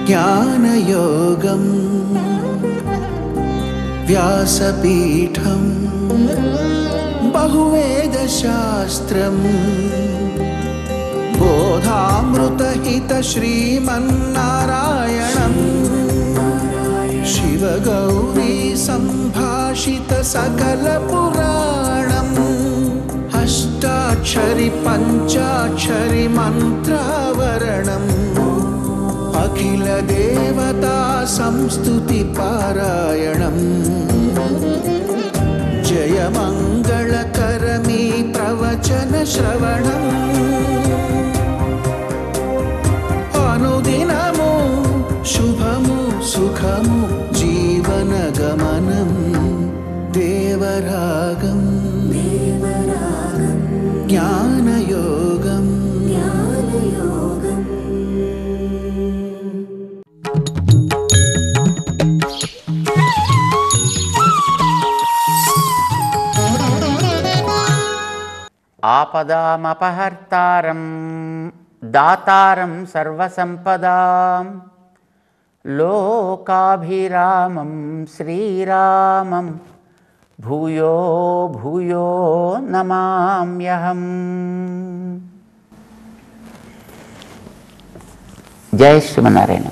జ్ఞానయోగం వ్యాసపీఠం బహువేదశాస్త్రం బోధామృతహిత శ్రీమన్నారాయణం శివగౌరీ సంభాషిత సకల పురాణం అష్టాక్షరి పంచాక్షరి మంత్రావరణం అఖిల దేవతా సంస్తుతి పారాయణం జయ మంగళకరమీ ప్రవచన శ్రవణం అనుదినము శుభము సుఖము జీవన గమనం దేవరాగం జ్ఞానయోగం ఆపదామపహర్తారం దాతారం సర్వసంపదాం లోకాభిరామం శ్రీరామం భూయో భూయో నమామ్యహం. జై శ్రీమన్నారాయణ.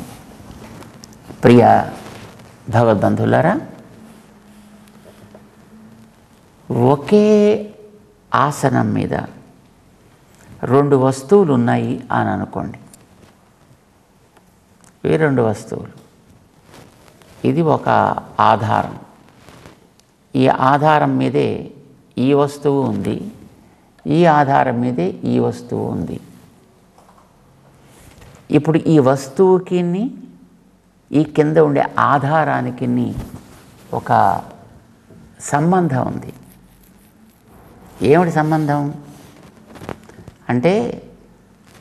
ప్రియ భగవద్బంధులారా, ఒకే ఆసనం మీద రెండు వస్తువులు ఉన్నాయి అని అనుకోండి. ఈ రెండు వస్తువులు, ఇది ఒక ఆధారం. ఈ ఆధారం మీదే ఈ వస్తువు ఉంది, ఈ ఆధారం మీదే ఈ వస్తువు ఉంది. ఇప్పుడు ఈ వస్తువుకి ఈ కింద ఉండే ఆధారానికి ఒక సంబంధం ఉంది. ఏమిటి సంబంధం అంటే,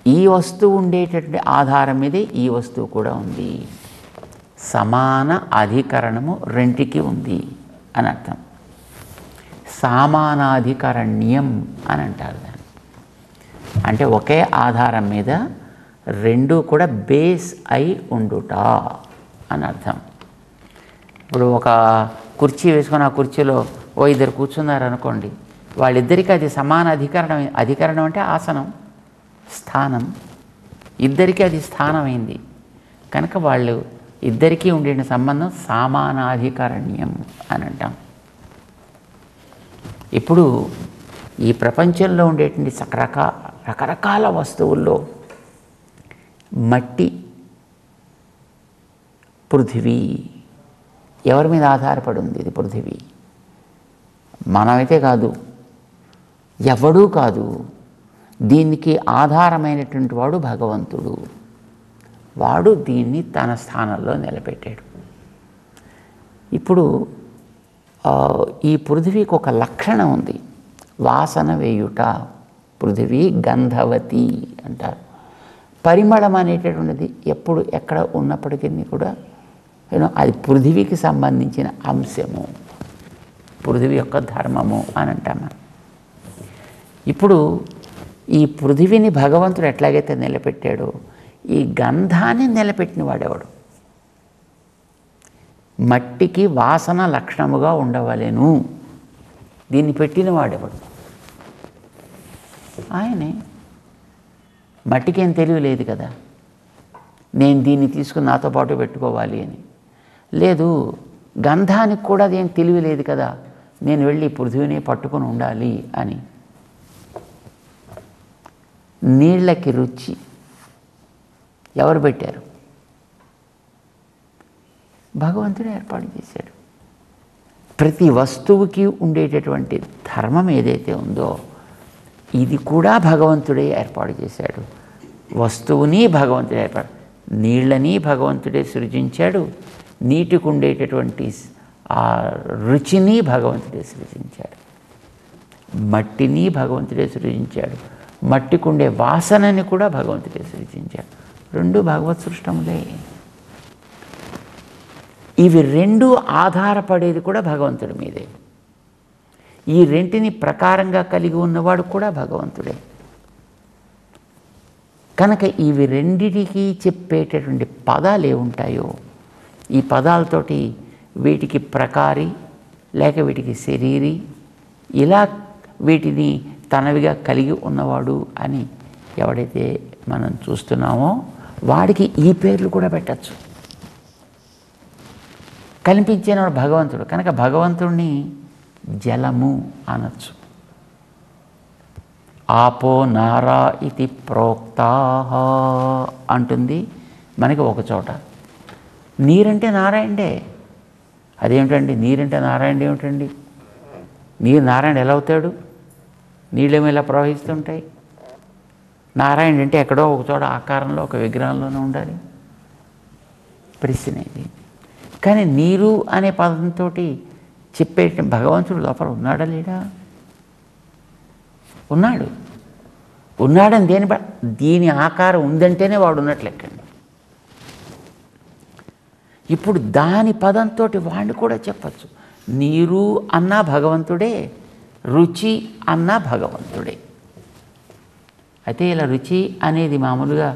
ఈ వస్తువు ఉండేటటువంటి ఆధారం మీదే ఈ వస్తువు కూడా ఉంది. సమాన అధికరణము రెంటికి ఉంది అని అర్థం. సామానాధికరణ్యం అని అంటారు దాన్ని. అంటే ఒకే ఆధారం మీద రెండు కూడా బేస్ అయి ఉండుట అని అర్థం. ఇప్పుడు ఒక కుర్చీ వేసుకొని ఆ కుర్చీలో ఇద్దరు కూర్చున్నారనుకోండి, వాళ్ళిద్దరికీ అది సమాన అధికరణం. అధికరణం అంటే ఆసనం, స్థానం. ఇద్దరికీ అది స్థానమైంది కనుక వాళ్ళు ఇద్దరికీ ఉండే సంబంధం సమానాధికరణ్యం అని అంటాం. ఇప్పుడు ఈ ప్రపంచంలో ఉండేటువంటి రకరకాల వస్తువుల్లో మట్టి, పృథివీ ఎవరి మీద ఆధారపడి ఉంది? ఇది పృథివీ. మనమైతే కాదు, ఎవడూ కాదు. దీనికి ఆధారమైనటువంటి వాడు భగవంతుడు. వాడు దీన్ని తన స్థానంలో నిలబెట్టాడు. ఇప్పుడు ఈ పృథివీకి ఒక లక్షణం ఉంది, వాసన వేయుట. పృథివీ గంధవతి అంటారు. పరిమళం అనేటటువంటిది ఎప్పుడు ఎక్కడ ఉన్నప్పటికీ కూడా అది పృథివీకి సంబంధించిన అంశము, పృథివీ యొక్క ధర్మము అని అంటాము. ఇప్పుడు ఈ పృథివీని భగవంతుడు ఎట్లాగైతే నిలబెట్టాడో, ఈ గంధాన్ని నిలబెట్టిన వాడెవడు? మట్టికి వాసన లక్షణముగా ఉండవలెను, దీన్ని పెట్టిన వాడెవడు? ఆయనే. మట్టికి ఏం తెలియలేదు కదా, నేను దీన్ని తీసుకుని నాతో పాటు పెట్టుకోవాలి అని. లేదు, గంధానికి కూడా అదేం తెలియలేదు కదా, నేను వెళ్ళి పృథివీని పట్టుకొని ఉండాలి అని. నీళ్ళకి రుచి ఎవరు పెట్టారు? భగవంతుడే ఏర్పాటు చేశాడు. ప్రతి వస్తువుకి ఉండేటటువంటి ధర్మం ఏదైతే ఉందో ఇది కూడా భగవంతుడే ఏర్పాటు చేశాడు. వస్తువుని భగవంతుడే ఏర్పాటు, నీళ్ళని భగవంతుడే సృజించాడు, నీటికి ఉండేటటువంటి ఆ రుచిని భగవంతుడే సృజించాడు, మట్టిని భగవంతుడే సృజించాడు, మట్టికి ఉండే వాసనని కూడా భగవంతుడే సృజించాడు. రెండు భగవత్ సృష్టములే. ఇవి రెండు ఆధారపడేది కూడా భగవంతుడి మీదే. ఈ రెంటిని ప్రకారంగా కలిగి ఉన్నవాడు కూడా భగవంతుడే. కనుక ఇవి రెండిటికి చెప్పేటటువంటి పదాలు ఏముంటాయో, ఈ పదాలతోటి వీటికి ప్రకారి లేక వీటికి శరీరి, ఇలా వీటిని తనవిగా కలిగి ఉన్నవాడు అని ఎవడైతే మనం చూస్తున్నామో వాడికి ఈ పేర్లు కూడా పెట్టచ్చు. కనిపించినవాడు భగవంతుడు కనుక భగవంతుడిని జలము అనొచ్చు. ఆపో నారా ఇది ప్రోక్తా అంటుంది మనకి ఒక చోట. నీరంటే నారాయణే. అదేమిటండి నీరంటే నారాయణ ఏమిటండి? నీరు నారాయణ ఎలా అవుతాడు? నీళ్ళేమో ఇలా ప్రవహిస్తుంటాయి. నారాయణ అంటే ఎక్కడో ఒక చోట ఆకారంలో ఒక విగ్రహంలోనే ఉండాలి. ప్రశ్న ఇది. కానీ నీరు అనే పదంతో చెప్పే భగవంతుడు లోపల ఉన్నాడా లేడా? ఉన్నాడు. ఉన్నాడని దీని ఆకారం ఉందంటేనే వాడు ఉన్నట్లెక్కండి. ఇప్పుడు దాని పదంతో వాడిని కూడా చెప్పచ్చు. నీరు అన్నా భగవంతుడే, రుచి అన్నా భగవంతుడే. అయితే ఇలా రుచి అనేది మామూలుగా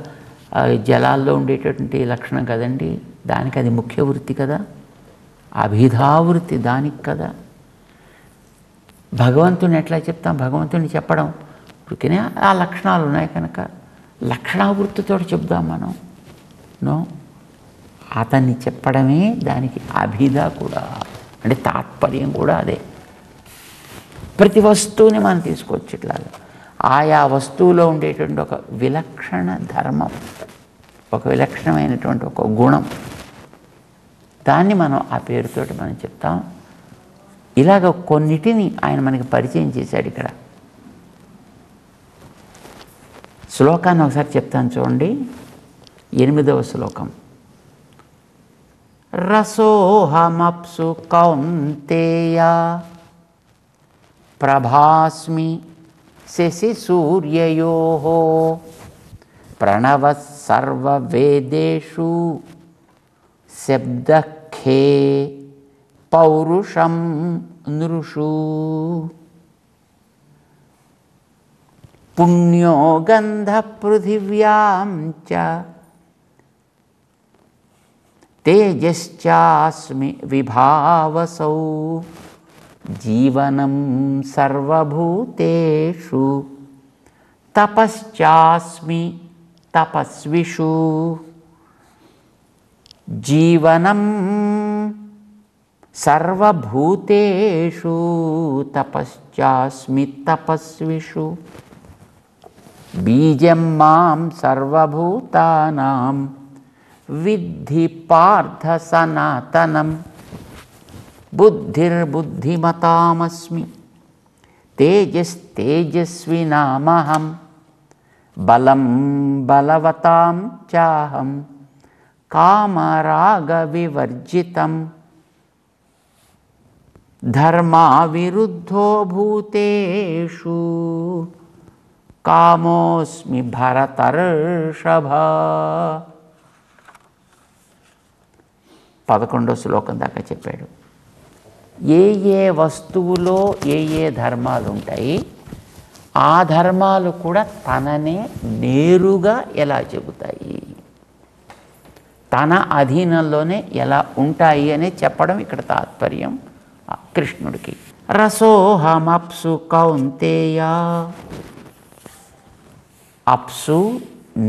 జలాల్లో ఉండేటటువంటి లక్షణం కదండి. దానికి అది ముఖ్య వృత్తి కదా, అభిధావృత్తి దానికి కదా. భగవంతుని ఎట్లా చెప్తాం? భగవంతుని చెప్పడం ఉరికినే ఆ లక్షణాలు ఉన్నాయి కనుక లక్షణావృత్తితో చెప్దాం మనం. నో, అతన్ని చెప్పడమే దానికి అభిధ కూడా, అంటే తాత్పర్యం కూడా అదే. ప్రతి వస్తువుని మనం తీసుకోవచ్చు ఇట్లాగా. ఆయా వస్తువులో ఉండేటువంటి ఒక విలక్షణ ధర్మం, ఒక విలక్షణమైనటువంటి ఒక గుణం, దాన్ని మనం ఆ పేరుతోటి మనం చెప్తాం. ఇలాగ కొన్నిటిని ఆయన మనకి పరిచయం చేశాడు ఇక్కడ. శ్లోకాన్ని ఒకసారి చెప్తాను చూడండి. 8వ శ్లోకం. రసోహమప్సు కౌంతేయ ప్రభాస్మి శశి సూర్యయోః ప్రణవః సర్వవేదేషు శబ్దఖే పౌరుషం నృషు పుణ్యో గంధ పృథివ్యాం చ తేజశ్చాస్మి విభావసౌ జీవనం సర్వభూతేషు తపశ్చాస్మి తపస్విషు జీవనం సర్వభూతేషు తపశ్చాస్మి తపస్విషు బీజం మాం సర్వభూతానాం విద్ధి పార్థ సనాతనం బుద్ధిర్బుద్ధిమతామస్మి తేజస్తేజస్వినామహం బలం బలవతాం చాహం కామరాగవివర్జితం ధర్మావిరుద్ధో భూతేషు కామోస్మి భరతర్షభ. 11వ శ్లోకం దాకా చెప్పాడు. ఏ ఏ వస్తువులో ఏ ఏ ధర్మాలు ఉంటాయి, ఆ ధర్మాలు కూడా తననే నేరుగా ఎలా చెబుతాయి, తన అధీనంలోనే ఎలా ఉంటాయి అని చెప్పడం ఇక్కడ తాత్పర్యం కృష్ణుడికి. రసోహమప్సు కౌంతేయ. అప్సు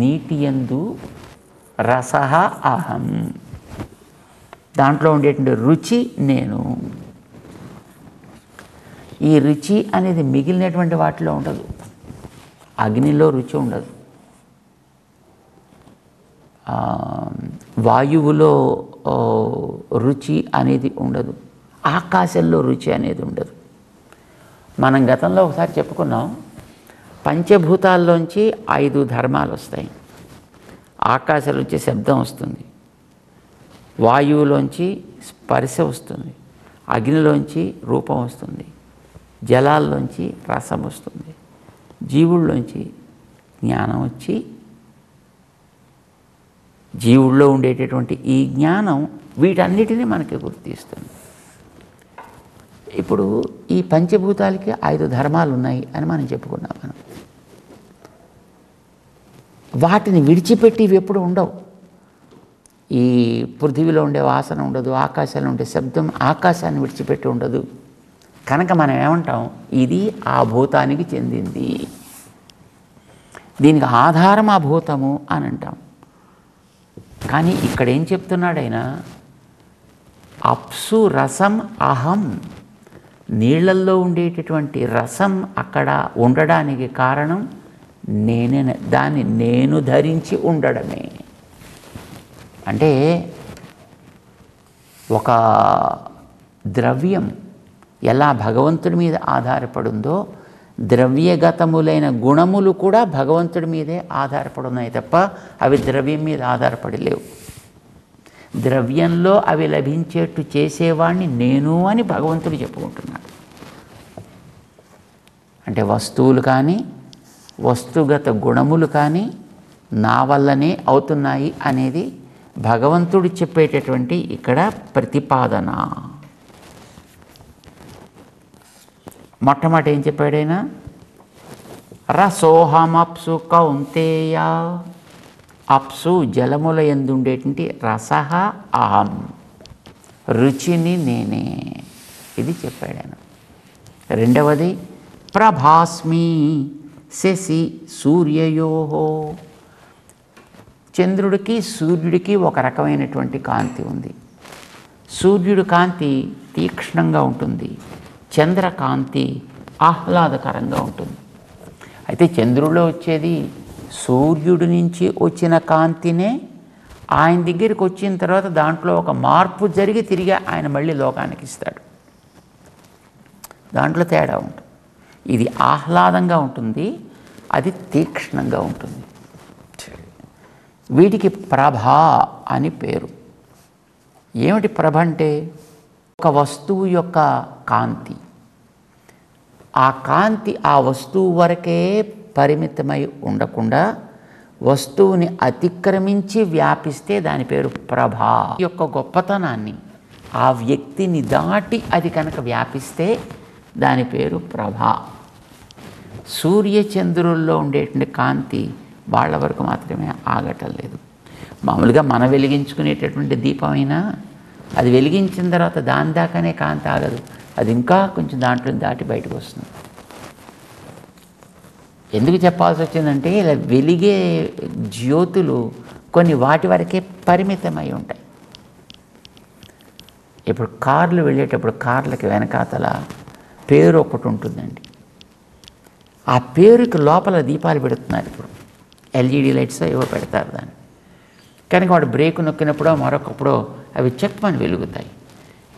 నీటియందు, రసః అహం దాంట్లో ఉండేటువంటి రుచి నేను. ఈ రుచి అనేది మిగిలినటువంటి వాటిలో ఉండదు. అగ్నిలో రుచి ఉండదు, వాయువులో రుచి అనేది ఉండదు, ఆకాశంలో రుచి అనేది ఉండదు. మనం గతంలో ఒకసారి చెప్పుకున్నాం, పంచభూతాల్లోంచి 5 ధర్మాలు వస్తాయి. ఆకాశంలోంచి శబ్దం వస్తుంది, వాయువులోంచి స్పర్శ వస్తుంది, అగ్నిలోంచి రూపం వస్తుంది, జలాల్లోంచి రసం వస్తుంది, జీవుల్లోంచి జ్ఞానం వచ్చి, జీవుల్లో ఉండేటటువంటి ఈ జ్ఞానం వీటన్నిటినీ మనకి గుర్తిస్తుంది. ఇప్పుడు ఈ పంచభూతాలకి 5 ధర్మాలు ఉన్నాయి అని మనం చెప్పుకున్నాం. మనం వాటిని విడిచిపెట్టి ఇవి ఎప్పుడు ఉండవు. ఈ పృథివీలో ఉండే వాసన ఉండదు, ఆకాశంలో ఉండే శబ్దం ఆకాశాన్ని విడిచిపెట్టి ఉండదు. కనుక మనం ఏమంటాం, ఇది ఆ భూతానికి చెందింది, దీనికి ఆధారం ఆ భూతము అని అంటాం. కానీ ఇక్కడ ఏం చెప్తున్నాడు ఆయన, అప్సు రసం అహం, నీళ్ళల్లో ఉండేటటువంటి రసం అక్కడ ఉండడానికి కారణం నేనే, దాన్ని నేను ధరించి ఉండడమే. అంటే ఒక ద్రవ్యం ఎలా భగవంతుడి మీద ఆధారపడుందో, ద్రవ్యగతములైన గుణములు కూడా భగవంతుడి మీదే ఆధారపడున్నాయి తప్ప అవి ద్రవ్యం మీద ఆధారపడి లేవు. ద్రవ్యంలో అవి లభించేట్టు చేసేవాడిని నేను అని భగవంతుడు చెప్పుకుంటున్నాడు. అంటే వస్తువులు కానీ వస్తుగత గుణములు కానీ నా వల్లనే అవుతున్నాయి అనేది భగవంతుడు చెప్పేటటువంటి ఇక్కడ ప్రతిపాదన. మొట్టమొదటి ఏం చెప్పాడైనా, రసోహమప్సు కౌంతేయ, అప్సు జలముల యందు ఉండేటువంటి రసః అహం, రుచిని నేనే, ఇది చెప్పాడాను. రెండవది ప్రభాస్మి శశి సూర్యయోహో, చంద్రుడికి సూర్యుడికి ఒక రకమైనటువంటి కాంతి ఉంది. సూర్యుడి కాంతి తీక్ష్ణంగా ఉంటుంది, చంద్రకాంతి ఆహ్లాదకరంగా ఉంటుంది. అయితే చంద్రుడిలో వచ్చేది సూర్యుడి నుంచి వచ్చిన కాంతినే ఆయన దగ్గరికి వచ్చిన తర్వాత దాంట్లో ఒక మార్పు జరిగి తిరిగి ఆయన మళ్ళీ లోకానికి ఇస్తాడు. దాంట్లో తేడా ఉంటుంది. ఇది ఆహ్లాదంగా ఉంటుంది, అది తీక్ష్ణంగా ఉంటుంది. వీటికి ప్రభ అని పేరు. ఏమిటి ప్రభ అంటే, ఒక వస్తువు యొక్క కాంతి, ఆ కాంతి ఆ వస్తువు వరకే పరిమితమై ఉండకుండా వస్తువుని అతిక్రమించి వ్యాపిస్తే దాని పేరు ప్రభ. ఈ యొక్క గొప్పతనాన్ని ఆ వ్యక్తిని దాటి అది కనుక వ్యాపిస్తే దాని పేరు ప్రభ. సూర్యచంద్రుల్లో ఉండేటువంటి కాంతి వాళ్ళ వరకు మాత్రమే ఆగటం లేదు. మామూలుగా మనం వెలిగించుకునేటటువంటి దీపమైనా అది వెలిగించిన తర్వాత దాని దాకానే కాంతి ఆగదు, అది ఇంకా కొంచెం దాంట్లో దాటి బయటకు వస్తుంది. ఎందుకు చెప్పాల్సి వచ్చిందంటే, ఇలా వెలిగే జ్యోతులు కొన్ని వాటి వరకే పరిమితమై ఉంటాయి. ఇప్పుడు కార్లు వెళ్ళేటప్పుడు కార్లకి వెనకాతల పేరు ఒకటి ఉంటుందండి. ఆ పేరుకి లోపల దీపాలు పెడుతున్నారు. ఇప్పుడు ఎల్ఈడి లైట్స్ ఏవో పెడతారు దాన్ని. కనుక వాడు బ్రేక్ నొక్కినప్పుడో మరొకప్పుడో అవి చెక్మని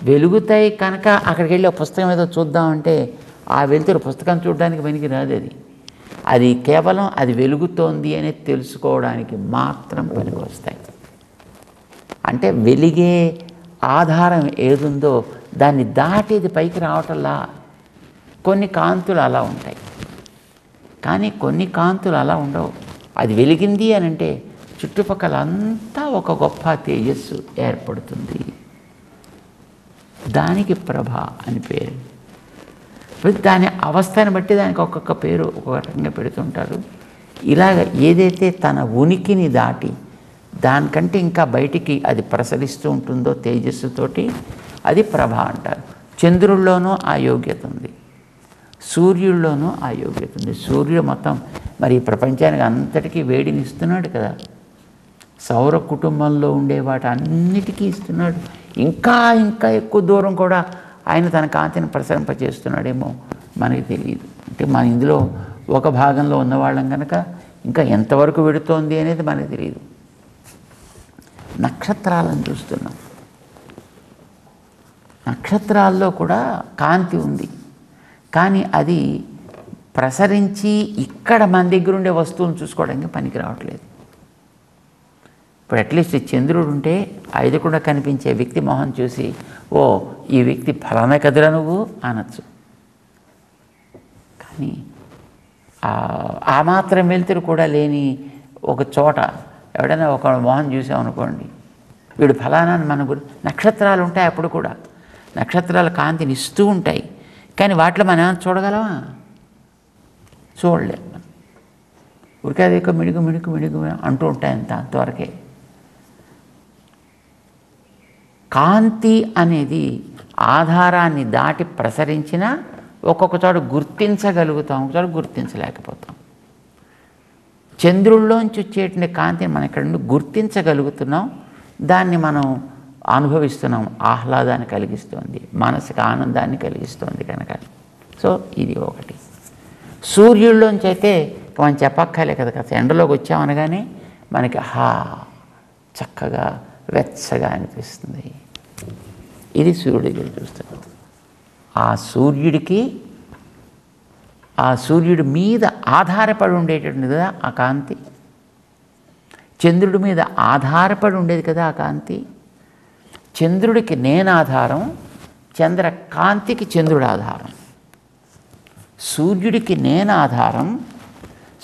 వెలుగుతాయి కనుక అక్కడికి వెళ్ళి ఒక పుస్తకం ఏదో చూద్దామంటే ఆ వెలుతురు పుస్తకం చూడడానికి పనికి రాదు. అది కేవలం అది వెలుగుతోంది అనేది తెలుసుకోవడానికి మాత్రం పనికి వస్తాయి. అంటే వెలిగే ఆధారం ఏదుందో దాన్ని దాటేది పైకి రావటంలా. కొన్ని కాంతులు అలా ఉంటాయి, కానీ కొన్ని కాంతులు అలా ఉండవు. అది వెలిగింది అని అంటే చుట్టుపక్కల అంతా ఒక గొప్ప తేజస్సు ఏర్పడుతుంది. దానికి ప్రభ అని పేరు. దాని అవస్థను బట్టి దానికి ఒక్కొక్క పేరు ఒక్కొక్క రకంగా పెడుతుంటారు. ఇలాగ ఏదైతే తన ఉనికిని దాటి దానికంటే ఇంకా బయటికి అది ప్రసరిస్తూ ఉంటుందో తేజస్సుతోటి, అది ప్రభ అంటారు. చంద్రుల్లోనూ ఆ యోగ్యత ఉంది, సూర్యుల్లోనూ ఆ యోగ్యత ఉంది. సూర్యుడు మొత్తం మరి ప్రపంచానికి అంతటికీ వేడిని ఇస్తున్నాడు కదా, సౌర కుటుంబంలో ఉండే వాటి అన్నిటికీ ఇస్తున్నాడు. ఇంకా ఇంకా ఎక్కువ దూరం కూడా ఆయన తన కాంతిని ప్రసరింపచేస్తున్నాడేమో మనకి తెలియదు. అంటే మన ఇందులో ఒక భాగంలో ఉన్నవాళ్ళం కనుక ఇంకా ఎంతవరకు వెడుతోంది అనేది మనకు తెలియదు. నక్షత్రాలను చూస్తున్నాం, నక్షత్రాల్లో కూడా కాంతి ఉంది, కానీ అది ప్రసరించి ఇక్కడ మన దగ్గర ఉండే వస్తువులను చూసుకోవడానికి పనికి రావట్లేదు. ఇప్పుడు అట్లీస్ట్ చంద్రుడు ఉంటే ఎదురుకుండా కనిపించే వ్యక్తి మొహం చూసి, ఓ ఈ వ్యక్తి ఫలానా కదిరా నువ్వు అనొచ్చు. కానీ ఆ మాత్రం వెలుతురు కూడా లేని ఒక చోట ఎవడైనా ఒక మొహం చూసామనుకోండి, వీడు ఫలానా అని మన నక్షత్రాలు ఉంటాయి, అప్పుడు కూడా నక్షత్రాల కాంతిని ఇస్తూ ఉంటాయి, కానీ వాటిలో మనం ఏమైనా చూడగలమా? చూడలేము. ఊరికే అది మిణుగు మిణుగు మిణుగు అంటూ ఉంటాయి అంతవరకే. కాంతి అనేది ఆధారాన్ని దాటి ప్రసరించినా ఒక్కొక్క చోట గుర్తించగలుగుతాం, ఒక చోట గుర్తించలేకపోతాం. చంద్రుల్లోంచి వచ్చేటువంటి కాంతిని మనం ఇక్కడ నుండి గుర్తించగలుగుతున్నాం, దాన్ని మనం అనుభవిస్తున్నాం, ఆహ్లాదాన్ని కలిగిస్తుంది, మనసుకి ఆనందాన్ని కలిగిస్తుంది కనుక. సో ఇది ఒకటి. సూర్యుల్లోంచి అయితే మనం చెప్పక్కర్లే కదా, కాస్త ఎండలోకి వచ్చామనగానే మనకి చక్కగా వెచ్చగా అనిపిస్తుంది. ఇది సూర్యుడి దగ్గర చూస్తాం. ఆ సూర్యుడి మీద ఆధారపడి ఉండేటటువంటి కదా ఆ కాంతి, చంద్రుడి మీద ఆధారపడి ఉండేది కదా ఆ కాంతి. చంద్రుడికి నేను ఆధారం, చంద్రకాంతికి చంద్రుడు ఆధారం. సూర్యుడికి నేను ఆధారం,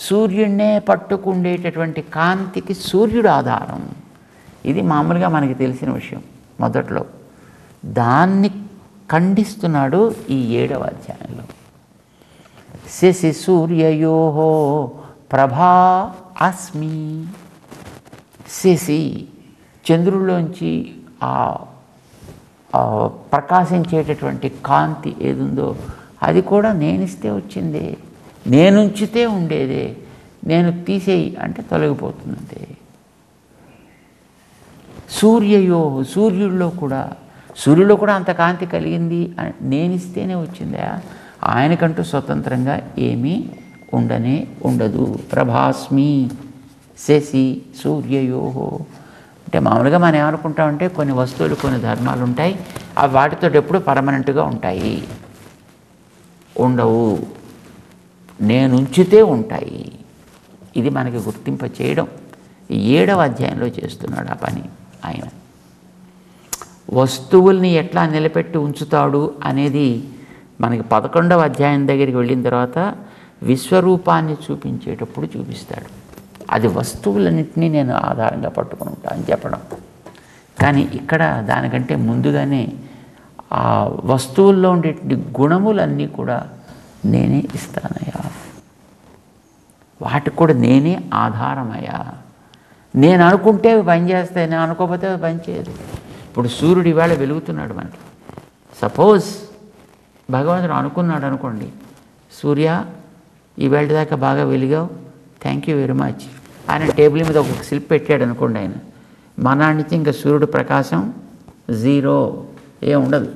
సూర్యుడినే పట్టుకుండేటటువంటి కాంతికి సూర్యుడు ఆధారం. ఇది మామూలుగా మనకి తెలిసిన విషయం మొదట్లో. దాన్ని ఖండిస్తున్నాడు ఈ 7వ అధ్యాయంలో. శశి సూర్యయో ప్రభా అస్మి. శశి చంద్రుల్లోంచి ప్రకాశించేటటువంటి కాంతి ఏదుందో అది కూడా నేనిస్తే వచ్చిందే, నేనుంచితే ఉండేదే, నేను తీసేయి అంటే తొలగిపోతుందంతే. సూర్యయో సూర్యుడిలో కూడా అంత కాంతి కలిగింది, నేనిస్తేనే వచ్చిందా, ఆయనకంటూ స్వతంత్రంగా ఏమీ ఉండదు. ప్రభాస్మి శశి సూర్యయో అంటే మామూలుగా మనం ఏమనుకుంటామంటే కొన్ని వస్తువులు కొన్ని ధర్మాలు ఉంటాయి, అవి వాటితో ఎప్పుడు పర్మనెంట్గా ఉంటాయి, ఉండవు, నేనుంచితే ఉంటాయి. ఇది మనకి గుర్తింప చేయడం 7వ అధ్యాయంలో చేస్తున్నాడు ఆ పని ఆయన. వస్తువుల్ని ఎట్లా నిలబెట్టి ఉంచుతాడు అనేది మనకి 11వ అధ్యాయం దగ్గరికి వెళ్ళిన తర్వాత విశ్వరూపాన్ని చూపించేటప్పుడు చూపిస్తాడు. అది వస్తువులన్నింటినీ నేను ఆధారంగా పట్టుకుని ఉంటా అని చెప్పడం. కానీ ఇక్కడ దానికంటే ముందుగానే ఆ వస్తువుల్లో ఉండే గుణములన్నీ కూడా నేనే ఇస్తానయ్యా, వాటికి కూడా నేనే ఆధారమయ్యా. నేను అనుకుంటే పనిచేస్తాయి, నేను అనుకోకపోతే పనిచేయదు. ఇప్పుడు సూర్యుడు ఇవాళ వెలుగుతున్నాడు మనకి. సపోజ్ భగవంతుడు అనుకున్నాడు అనుకోండి, సూర్య ఈవేళ దాకా బాగా వెలిగావు, థ్యాంక్ యూ వెరీ మచ్. ఆయన టేబుల్ మీద ఒక స్లిప్ పెట్టాడు అనుకోండి, ఆయన మనాడి నుంచి ఇంకా సూర్యుడు ప్రకాశం 0, ఏం ఉండదు.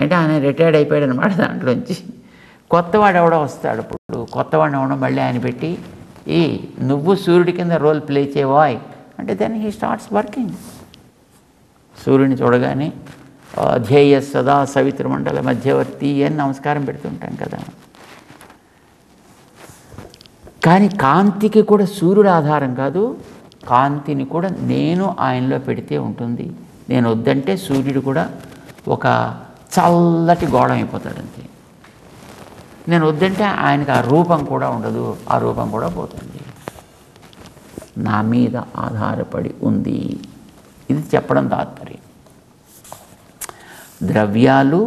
అంటే ఆయన రిటైర్డ్ అయిపోయాడు అనమాట. దాంట్లోంచి కొత్తవాడు ఎవడో వస్తాడు. ఇప్పుడు కొత్తవాడిని ఎవడో మళ్ళీ ఆయన పెట్టి నువ్వు సూర్యుడి కింద రోల్ ప్లే చేయవాయ్ అంటే దెన్ హీ స్టార్ట్స్ వర్కింగ్. సూర్యుని చూడగానే ధ్యేయ సదా సవితృమండల మధ్యవర్తి అని నమస్కారం పెడుతుంటాం కదా. కానీ కాంతికి కూడా సూర్యుడు ఆధారం కాదు, కాంతిని కూడా నేను ఆయనలో పెడితే ఉంటుంది. నేను వద్దంటే సూర్యుడు కూడా ఒక చల్లటి గోడ అయిపోతాడు అంతే. నేను వద్దంటే ఆయనకు ఆ రూపం కూడా ఉండదు, ఆ రూపం కూడా పోతుంది. నా మీద ఆధారపడి ఉంది, ఇది చెప్పడం తాత్పర్యం. ద్రవ్యాలు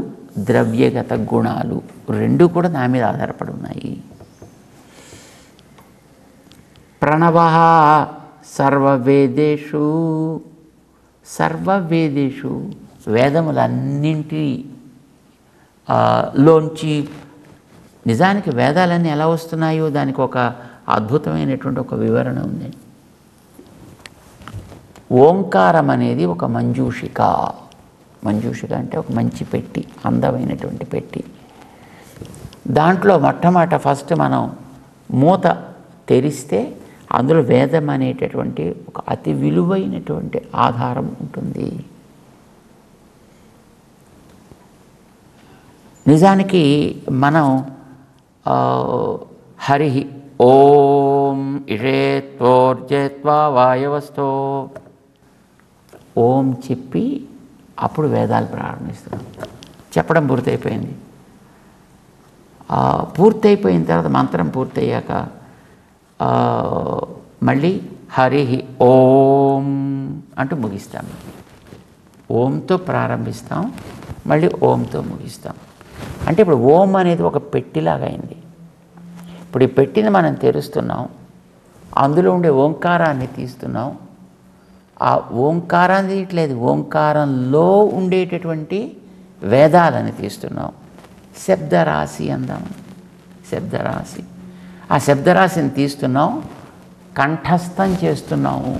ద్రవ్యగత గుణాలు రెండు కూడా నా మీద ఆధారపడి ఉన్నాయి. ప్రణవః సర్వవేదేషు, సర్వవేదేషు వేదములన్నింటి లోంచి, నిజానికి వేదాలన్నీ ఎలా వస్తున్నాయో దానికి ఒక అద్భుతమైనటువంటి ఒక వివరణ ఉంది. ఓంకారం అనేది ఒక మంజూషిక. మంజూషిక అంటే ఒక మంచి పెట్టి, అందమైనటువంటి పెట్టి. దాంట్లో మొట్టమొదట ఫస్ట్ మనం మూత తెరిస్తే అందులో వేదం అనేటటువంటి ఒక అతి విలువైనటువంటి ఆధారం ఉంటుంది. నిజానికి మనం హరి ఓం ఇషేత్వోర్జేత్వా వాయవస్థో ఓం చెప్పి అప్పుడు వేదాలు ప్రారంభిస్తున్నాం. చెప్పడం పూర్తయిపోయింది. పూర్తయిపోయిన తర్వాత మంత్రం పూర్తయ్యాక మళ్ళీ హరి ఓం అంటూ ముగిస్తాం. ఓంతో ప్రారంభిస్తాం, మళ్ళీ ఓంతో ముగిస్తాం. అంటే ఇప్పుడు ఓం అనేది ఒక పెట్టిలాగా అయింది. ఇప్పుడు ఈ పెట్టిని మనం తెరుస్తున్నాం, అందులో ఉండే ఓంకారాన్ని తీస్తున్నాం. ఆ ఓంకారాన్ని తీయట్లేదు, ఓంకారంలో ఉండేటటువంటి వేదాలని తీస్తున్నాం. శబ్దరాశి అందాం, శబ్దరాశి. ఆ శబ్దరాశిని తీస్తున్నాం, కంఠస్థం చేస్తున్నాము.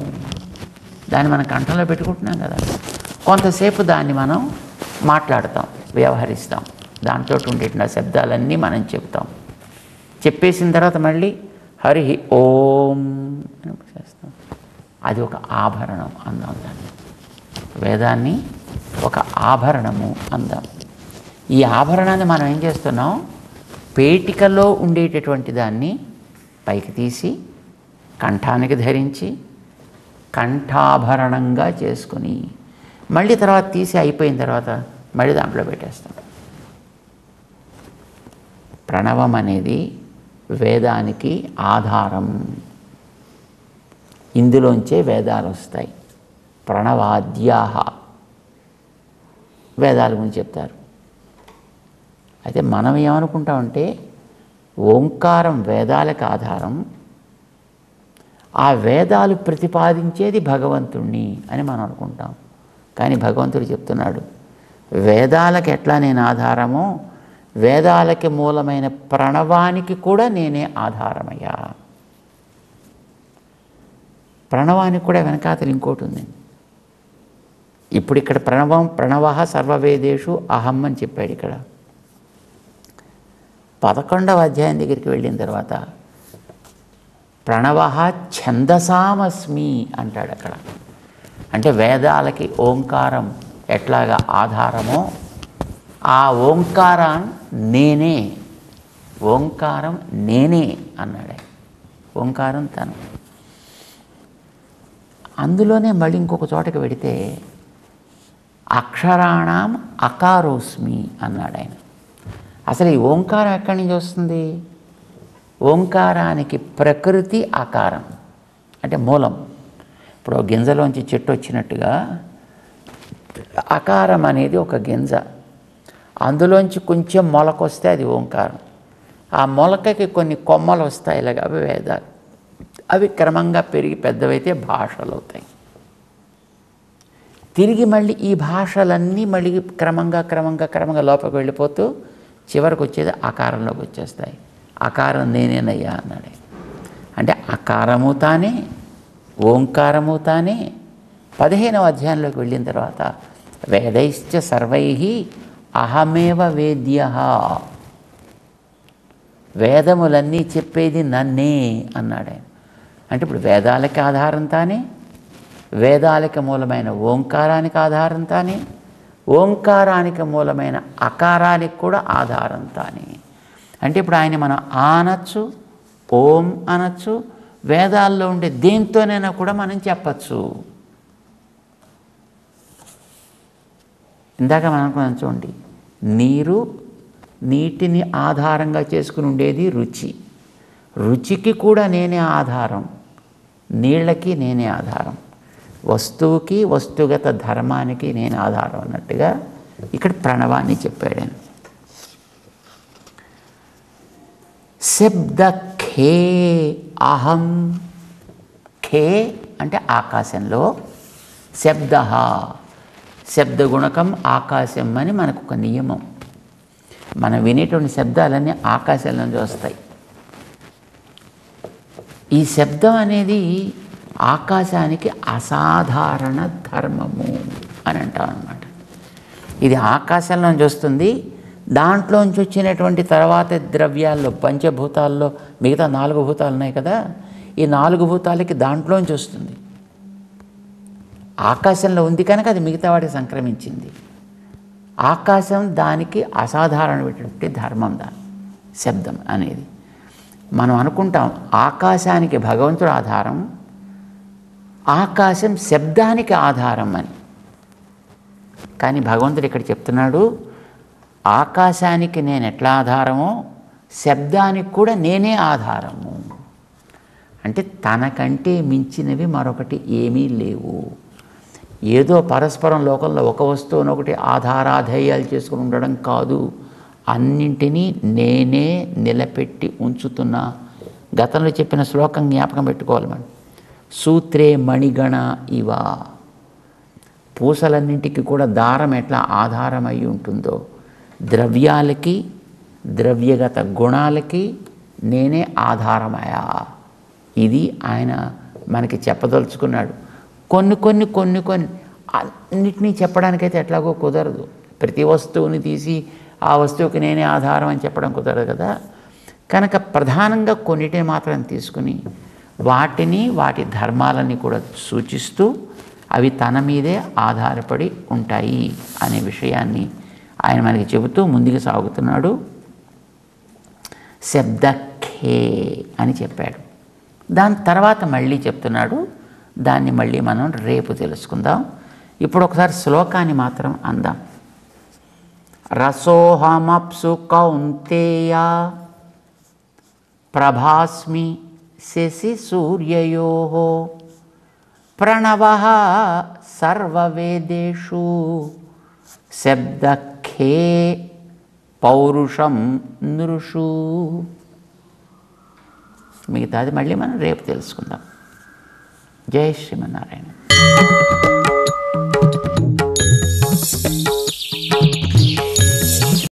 దాన్ని మనం కంఠంలో పెట్టుకుంటున్నాం కదా, కొంతసేపు దాన్ని మనం మాట్లాడతాం, వ్యవహరిస్తాం. దాంతో ఉండేటువంటి ఆ శబ్దాలన్నీ మనం చెప్తాం. చెప్పేసిన తర్వాత మళ్ళీ హరి ఓం అని చేస్తాం. అది ఒక ఆభరణం అందాం దాన్ని. వేదాన్ని ఒక ఆభరణము అందాం. ఈ ఆభరణాన్ని మనం ఏం చేస్తున్నాం, పేటికలో ఉండేటటువంటి దాన్ని పైకి తీసి కంఠానికి ధరించి కంఠాభరణంగా చేసుకుని మళ్ళీ తర్వాత తీసి అయిపోయిన తర్వాత మళ్ళీ దాంట్లో పెట్టేస్తాం. ప్రణవం అనేది వేదానికి ఆధారం. ఇందులోంచే వేదాలు వస్తాయి. ప్రణవాద్యాహ వేదాల గురించి చెప్తారు. అయితే మనం ఏమనుకుంటామంటే ఓంకారం వేదాలకు ఆధారం, ఆ వేదాలు ప్రతిపాదించేది భగవంతుణ్ణి అని మనం అనుకుంటాం. కానీ భగవంతుడు చెప్తున్నాడు, వేదాలకు ఎట్లా నేను ఆధారమో వేదాలకి మూలమైన ప్రణవానికి కూడా నేనే ఆధారమయ్యా. ప్రణవానికి కూడా వెనకాతలు ఇంకోటి ఉంది. ఇప్పుడు ఇక్కడ ప్రణవ సర్వవేదేషు అహం అని చెప్పాడు. ఇక్కడ 11వ అధ్యాయం దగ్గరికి వెళ్ళిన తర్వాత ప్రణవ ఛందసామస్మి అంటాడు అక్కడ. అంటే వేదాలకి ఓంకారం ఎట్లాగా ఆధారమో ఆ ఓంకారం నేనే, ఓంకారం నేనే అన్నాడే. ఓంకారం తను. అందులోనే మళ్ళీ ఇంకొక చోటకి వెడితే అక్షరాణం అకారోస్మి అన్నాడు ఆయన. అసలు ఈ ఓంకారం ఎక్కడి నుంచి వస్తుంది? ఓంకారానికి ప్రకృతి ఆకారం అంటే మూలం. ఇప్పుడు గింజలోంచి చెట్టు వచ్చినట్టుగా ఆకారం అనేది ఒక గింజ, అందులోంచి కొంచెం మొలకొస్తే అది ఓంకారం. ఆ మొలకకి కొన్ని కొమ్మలు వస్తాయి, ఇలాగ అవి వేదాలు. అవి క్రమంగా పెరిగి పెద్దవైతే భాషలు అవుతాయి. తిరిగి మళ్ళీ ఈ భాషలన్నీ మళ్ళీ క్రమంగా లోపలికి వెళ్ళిపోతూ చివరికి వచ్చేది ఆకారంలోకి వచ్చేస్తాయి. ఆకారం నేనేనయ్యా అన్నాడు. అంటే ఆకారము తానే, ఓంకారము తానే. 15వ అధ్యాయంలోకి వెళ్ళిన తర్వాత వేదైశ్చ సర్వైః అహమేవ వేద్యః, వేదములన్నీ చెప్పేది నన్నే అన్నాడు. అంటే ఇప్పుడు వేదాలకి ఆధారం తానే, వేదాలకి మూలమైన ఓంకారానికి ఆధారం తానే, ఓంకారానికి మూలమైన అకారానికి కూడా ఆధారం తానే. అంటే ఇప్పుడు ఆయన మనం అనొచ్చు, ఓం అనొచ్చు, వేదాల్లో ఉండే దేంతోనైనా కూడా మనం చెప్పచ్చు. ఇందాక మనం అనుకున్నాం చూడండి, నీటిని ఆధారంగా చేసుకుని ఉండేది రుచి. రుచికి కూడా నేనే ఆధారం, నీళ్ళకి నేనే ఆధారం, వస్తువుకి వస్తుగత ధర్మానికి నేను ఆధారం అన్నట్టుగా ఇక్కడ ప్రణవాన్ని చెప్పాడు. శబ్ద ఖే అహం. ఖే అంటే ఆకాశంలో, శబ్ద శబ్దగుణకం ఆకాశం అని మనకు ఒక నియమం. మనం వినేటువంటి శబ్దాలన్నీ ఆకాశం నుంచి వస్తాయి. ఈ శబ్దం అనేది ఆకాశానికి అసాధారణ ధర్మము అని అంటాం అన్నమాట. ఇది ఆకాశంలోంచి వస్తుంది. దాంట్లోంచి వచ్చినటువంటి తర్వాత ద్రవ్యాల్లో, పంచభూతాల్లో మిగతా 4 భూతాలు ఉన్నాయి కదా, ఈ 4 భూతాలకి దాంట్లోంచి వస్తుంది. ఆకాశంలో ఉంది కనుక అది మిగతా వాటికి సంక్రమించింది. ఆకాశం దానికి అసాధారణమైనటువంటి ధర్మం, దాని శబ్దం అనేది. మనం అనుకుంటాం ఆకాశానికి భగవంతుడు ఆధారం, ఆకాశం శబ్దానికి ఆధారం అని. కానీ భగవంతుడు ఇక్కడ చెప్తున్నాడు, ఆకాశానికి నేను ఎట్లా ఆధారమో శబ్దానికి కూడా నేనే ఆధారము. అంటే తనకంటే మించినవి మరొకటి ఏమీ లేవు. ఏదో పరస్పరం లోకంలో ఒక వస్తువును ఒకటి ఆధారాధేయాలు చేసుకుని ఉండడం కాదు. అన్నింటినీ నేనే నిలబెట్టి ఉంచుతున్నా. గతంలో చెప్పిన శ్లోకం జ్ఞాపకం పెట్టుకోవాలి మనం. సూత్రే మణిగణ ఇవ. పూసలన్నింటికి కూడా దారం ఎట్లా ఆధారమై ఉంటుందో, ద్రవ్యాలకి ద్రవ్యగత గుణాలకి నేనే ఆధారమయా. ఇది ఆయన మనకి చెప్పదలుచుకున్నాడు. కొన్ని అన్నిటినీ చెప్పడానికైతే ఎట్లాగో కుదరదు. ప్రతి వస్తువుని తీసి ఆ వస్తువుకి నేనే ఆధారం అని చెప్పడం కుదరదు కదా. కనుక ప్రధానంగా కొన్నిటిని మాత్రం తీసుకుని వాటి ధర్మాలని కూడా సూచిస్తూ అవి తన మీదే ఆధారపడి ఉంటాయి అనే విషయాన్ని ఆయన మనకి చెబుతూ ముందుకు సాగుతున్నాడు. శబ్దఖే అని చెప్పాడు. దాని తర్వాత మళ్ళీ చెప్తున్నాడు. దాన్ని మళ్ళీ మనం రేపు తెలుసుకుందాం. ఇప్పుడు ఒకసారి శ్లోకాన్ని మాత్రం అందాం. రసోహమప్సు కౌంతేయ ప్రభాస్మి శశి సూర్యయోః ప్రణవః సర్వవేదేషు శబ్దఖే పౌరుషం నృషు. మిగతాది మళ్ళీ మనం రేపు తెలుసుకుందాం. జై శ్రీమన్నారాయణ.